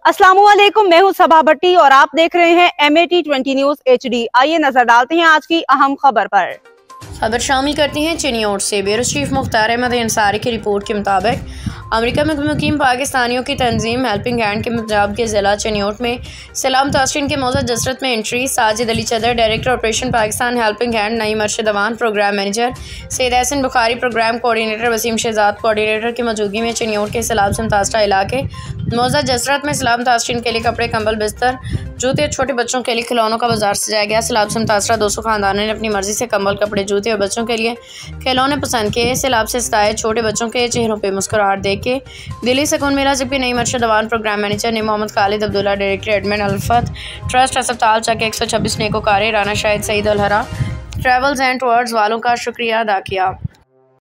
अस्सलामुअलैकुम, मैं हूं सबा भट्टी और आप देख रहे हैं MAT 20 न्यूज HD। आइए नजर डालते हैं आज की अहम खबर पर। खबर शामिल करती हैं चिनियोट से। ब्यूरो चीफ मुख्तार अहमद अंसारी की रिपोर्ट के मुताबिक अमेरिका में मुकीम पाकिस्तानियों की तंजीम हेल्पिंग हैंड के पंजाब के ज़िला चिनियोट में सलाम तासरीन के मौजूद जसरत में entry. Sajid Ali Chadhar director operation Pakistan helping hand, Naeem Arshad Awan program manager, Syed Ahsan Bukhari program coordinator, Waseem Shahzad coordinator की मौजूदगी में चिनियोट के सैलाब से मुतासरा इलाके मौजूद जसरत में सलाम तासरीन के लिए कपड़े, कंबल, बिस्तर, जूते, छोटे बच्चों के लिए खिलौनों का बाजार सजाया गया। सैलाब से मुतासरा 200 खानदानों ने अपनी मर्जी से कंबल, कपड़े, जूते और बच्चों के लिए खिलौने पसंद किए। सैलाब से सताए छोटे बच्चों के चेहरों पर मुस्कुराहट देख के दिली सुकून मिला। जबकि नईम अरशद अवान प्रोग्राम मैनेजर ने Mohammad Khalid Abdullah director admin Ulfat trust अस्पताल चक 126 नेकोकारे राना शाहिद सईद अल हरा ट्रैवल्स एंड टूर्स वालों का शुक्रिया अदा किया।